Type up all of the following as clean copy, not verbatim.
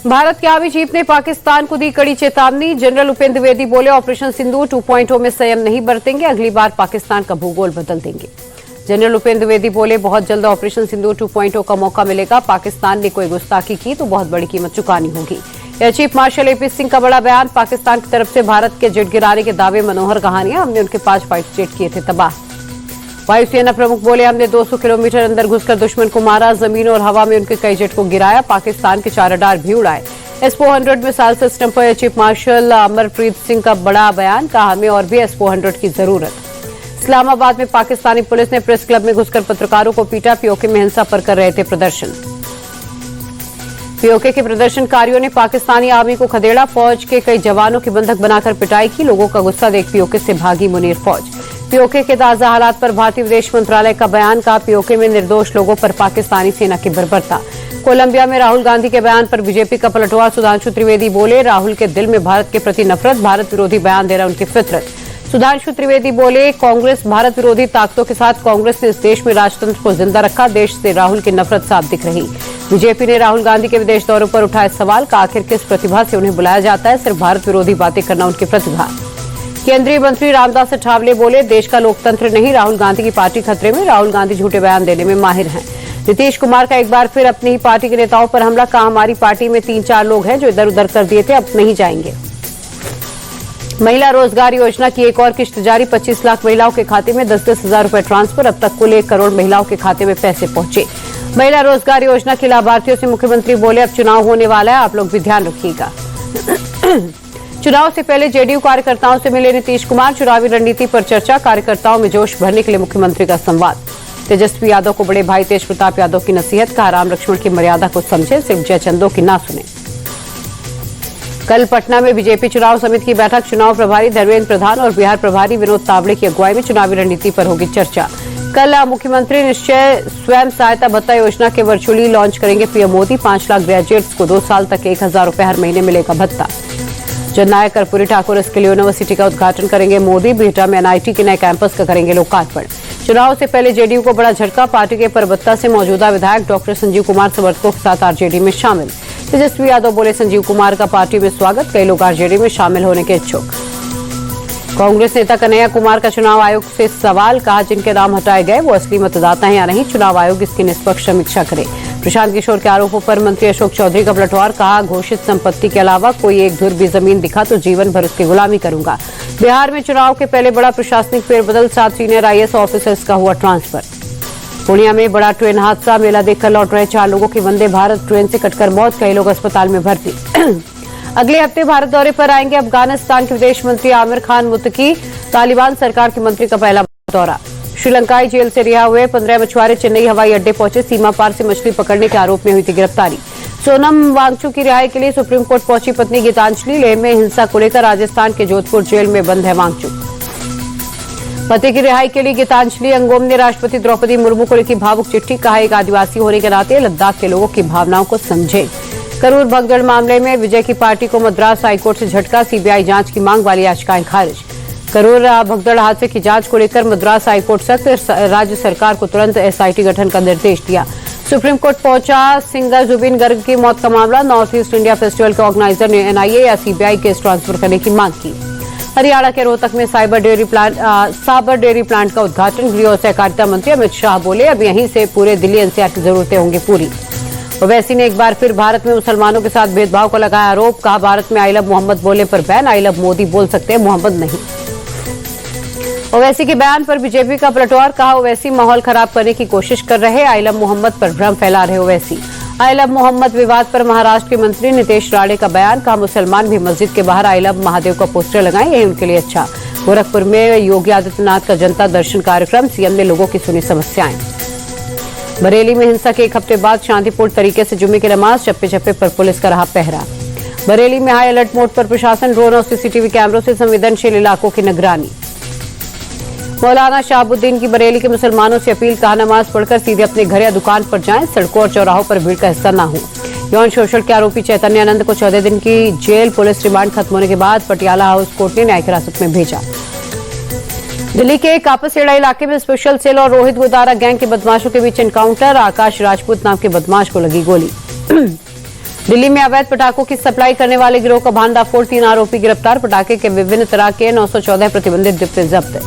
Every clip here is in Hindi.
भारत के आर्मी चीफ ने पाकिस्तान को दी कड़ी चेतावनी। जनरल उपेंद्र द्विवेदी बोले, ऑपरेशन सिंदूर 2.0 में संयम नहीं बरतेंगे, अगली बार पाकिस्तान का भूगोल बदल देंगे। जनरल उपेंद्र द्विवेदी बोले, बहुत जल्द ऑपरेशन सिंदूर 2.0 का मौका मिलेगा। पाकिस्तान ने कोई गुस्ताखी की तो बहुत बड़ी कीमत चुकानी होगी। Air chief marshal AP Singh का बड़ा बयान। पाकिस्तान की तरफ से भारत के जेट गिराने के दावे मनोहर कहानियां। हमने उनके 5 फाइटर जेट किए थे तबाह। वायुसेना प्रमुख बोले, हमने 200 किलोमीटर अंदर घुसकर दुश्मन को मारा, जमीन और हवा में उनके कई जेट को गिराया। पाकिस्तान के 4 रडार भी उड़ाए। S-400 मिसाइल सिस्टम पर air chief marshal Amarpreet Singh का बड़ा बयान। कहा, हमें और भी S-400 की जरूरत। इस्लामाबाद में पाकिस्तानी पुलिस ने प्रेस क्लब में घुसकर पत्रकारों को पीटा। पीओके में हिंसा पर कर रहे थे प्रदर्शन। पीओके के प्रदर्शनकारियों ने पाकिस्तानी आर्मी को खदेड़ा। फौज के कई जवानों की बंधक बनाकर पिटाई की। लोगों का गुस्सा देख पीओके से भागी मुनीर फौज। पीओके के ताजा हालात पर भारतीय विदेश मंत्रालय का बयान। का पीओके में निर्दोष लोगों पर पाकिस्तानी सेना की बर्बरता। कोलंबिया में राहुल गांधी के बयान पर बीजेपी का पलटवार। सुधांशु त्रिवेदी बोले, राहुल के दिल में भारत के प्रति नफरत, भारत विरोधी बयान दे रहा उनकी फितरत। सुधांशु त्रिवेदी बोले, कांग्रेस भारत विरोधी ताकतों के साथ कांग्रेस ने इस देश में राजतंत्र को जिंदा रखा। देश से राहुल की नफरत साफ दिख रही। बीजेपी ने राहुल गांधी के विदेश दौरों पर उठाए सवाल। का आखिर किस प्रतिभा से उन्हें बुलाया जाता है? सिर्फ भारत विरोधी बातें करना उनकी प्रतिभा। केंद्रीय मंत्री रामदास अठावले बोले, देश का लोकतंत्र नहीं, राहुल गांधी की पार्टी खतरे में। राहुल गांधी झूठे बयान देने में माहिर हैं। नीतीश कुमार का एक बार फिर अपनी ही पार्टी के नेताओं पर हमला। कहा, हमारी पार्टी में 3-4 लोग हैं जो इधर उधर कर दिए थे, अब नहीं जाएंगे। महिला रोजगार योजना की एक और किश्त जारी। 25 लाख महिलाओं के खाते में 10-10 हजार रुपए ट्रांसफर। अब तक कुल 1 करोड़ महिलाओं के खाते में पैसे पहुंचे। महिला रोजगार योजना के लाभार्थियों से मुख्यमंत्री बोले, अब चुनाव होने वाला है, आप लोग भी ध्यान रखिएगा। चुनाव से पहले जेडीयू कार्यकर्ताओं से मिले नीतीश कुमार। चुनावी रणनीति पर चर्चा। कार्यकर्ताओं में जोश भरने के लिए मुख्यमंत्री का संवाद। तेजस्वी यादव को बड़े भाई तेज प्रताप यादव की नसीहत। कहा, राम लक्ष्मण की मर्यादा को समझे, सिर्फ जयचंदों की ना सुने। कल पटना में बीजेपी चुनाव समिति की बैठक। चुनाव प्रभारी धर्मेंद्र प्रधान और बिहार प्रभारी विनोद तावड़े की अगुवाई में चुनावी रणनीति पर होगी चर्चा। कल मुख्यमंत्री निश्चय स्वयं सहायता भत्ता योजना के वर्चुअली लॉन्च करेंगे पीएम मोदी। 5 लाख ग्रेजुएट्स को 2 साल तक 1,000 रुपए हर महीने मिलेगा भत्ता। जननायक कर्पूरी ठाकुर स्किल यूनिवर्सिटी का उद्घाटन करेंगे मोदी। बिहटा में एनआईटी के नए कैंपस का करेंगे लोकार्पण। चुनाव से पहले जेडीयू को बड़ा झटका। पार्टी के परबत्ता से मौजूदा विधायक डॉक्टर संजीव कुमार समर्थकों के साथ आरजेडी में शामिल। तेजस्वी यादव बोले, संजीव कुमार का पार्टी में स्वागत। कई लोग आरजेडी में शामिल होने के इच्छुक। कांग्रेस नेता कन्हैया कुमार का चुनाव आयोग से सवाल। कहा, जिनके नाम हटाए गए वो असली मतदाता हैं या नहीं, चुनाव आयोग इसकी निष्पक्ष समीक्षा करे। प्रशांत किशोर के आरोपों पर मंत्री अशोक चौधरी का पलटवार। कहा, घोषित संपत्ति के अलावा कोई एक धुर भी जमीन दिखा तो जीवन भर उसकी गुलामी करूंगा। बिहार में चुनाव के पहले बड़ा प्रशासनिक फेरबदल। 7 सीनियर IAS ऑफिसर्स का हुआ ट्रांसफर। पूर्णिया में बड़ा ट्रेन हादसा। मेला देखकर लौट रहे 4 लोगों की वंदे भारत ट्रेन से कटकर मौत। कई लोग अस्पताल में भर्ती। अगले हफ्ते भारत दौरे पर आएंगे अफगानिस्तान के विदेश मंत्री आमिर खान मुत्तकी। तालिबान सरकार के मंत्री का पहला दौरा। श्रीलंकाई जेल से रिहा हुए 15 मछुआरे चेन्नई हवाई अड्डे पहुंचे। सीमा पार से मछली पकड़ने के आरोप में हुई थी गिरफ्तारी। सोनम वांगचुक की रिहाई के लिए सुप्रीम कोर्ट पहुंची पत्नी गीतांजलि। लेह में हिंसा को लेकर राजस्थान के जोधपुर जेल में बंद है वांगचुक। पति की रिहाई के लिए गीतांजलि अंगोम ने राष्ट्रपति द्रौपदी मुर्मू को लिखी भावुक चिट्ठी। कहा, एक आदिवासी होने के नाते लद्दाख के लोगों की भावनाओं को समझे। करूर भगदड़ मामले में विजय की पार्टी को मद्रास हाईकोर्ट से झटका। सीबीआई जांच की मांग वाली याचिकाएं खारिज। करूर भगदड़ हादसे की जांच को लेकर मद्रास हाईकोर्ट सख्त। राज्य सरकार को तुरंत एसआईटी गठन का निर्देश दिया। सुप्रीम कोर्ट पहुंचा सिंगर जुबिन गर्ग की मौत का मामला। नॉर्थ ईस्ट इंडिया फेस्टिवल के ऑर्गेनाइजर ने एनआईए या सीबीआई केस ट्रांसफर करने की मांग की। हरियाणा के रोहतक में साबर डेयरी प्लांट का उद्घाटन। गृह और सहकारिता मंत्री अमित शाह बोले, अब यहीं से पूरे दिल्ली एनसीआर की जरूरतें होंगी पूरी। ओवैसी ने एक बार फिर भारत में मुसलमानों के साथ भेदभाव का लगाया आरोप। कहा, भारत में आई लव मोहम्मद बोलने पर बैन। आई लव मोदी बोल सकते हैं, मोहम्मद नहीं। ओवैसी के बयान पर बीजेपी का पलटवार। कहा, ओवैसी माहौल खराब करने की कोशिश कर रहे। आई लव मोहम्मद पर भ्रम फैला रहे ओवैसी। आई लव मोहम्मद विवाद पर महाराष्ट्र के मंत्री नीतीश राणे का बयान। कहा, मुसलमान भी मस्जिद के बाहर आई लव महादेव का पोस्टर लगाएं, यही उनके लिए अच्छा। गोरखपुर में योगी आदित्यनाथ का जनता दर्शन कार्यक्रम। सीएम ने लोगों की सुनी समस्याएं। बरेली में हिंसा के एक हफ्ते बाद शांतिपूर्ण तरीके से जुम्मे की नमाज। चप्पे चप्पे पर पुलिस का रहा पहरा। बरेली में हाई अलर्ट मोड पर प्रशासन। ड्रोन और सीसीटीवी कैमरों से संवेदनशील इलाकों की निगरानी। मौलाना शहाबुद्दीन की बरेली के मुसलमानों से अपील। कहा, नमाज पढ़कर सीधे अपने घर या दुकान पर जाएं, सड़कों और चौराहों पर भीड़ का हिस्सा न हो। यौन शोषण के आरोपी चैतन्यानंद को 14 दिन की जेल। पुलिस रिमांड खत्म होने के बाद पटियाला हाउस कोर्ट ने न्यायिक हिरासत में भेजा। दिल्ली के कापसेड़ा इलाके में स्पेशल सेल और रोहित गोदारा गैंग के बदमाशों के बीच एनकाउंटर। आकाश राजपूत नाम के बदमाश को लगी गोली। दिल्ली में अवैध पटाखों की सप्लाई करने वाले गिरोह का भांडाफोड़, 3 आरोपी गिरफ्तार। पटाखे के विभिन्न तरह के 914 प्रतिबंधित डिब्बे जब्त।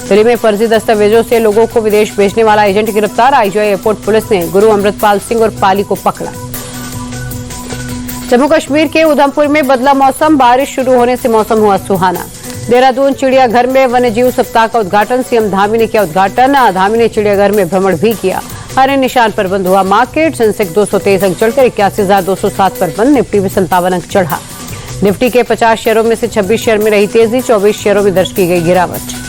दिल्ली में फर्जी दस्तावेजों से लोगों को विदेश भेजने वाला एजेंट गिरफ्तार। आईजीआई एयरपोर्ट पुलिस ने गुरु अमृतपाल सिंह और पाली को पकड़ा। जम्मू कश्मीर के उधमपुर में बदला मौसम, बारिश शुरू होने से मौसम हुआ सुहाना। देहरादून चिड़ियाघर में वन्यजीव सप्ताह का उद्घाटन, सीएम धामी ने किया उद्घाटन। धामी ने चिड़ियाघर में भ्रमण भी किया। हरे निशान पर बंद हुआ मार्केट, सेंसेक्स 223 अंक चढ़कर 81,207 पर बंद। निफ्टी में 57 अंक चढ़ा। निफ्टी के 50 शेयरों में से 26 शेयर में रही तेजी, 24 शेयरों में दर्ज की गई गिरावट।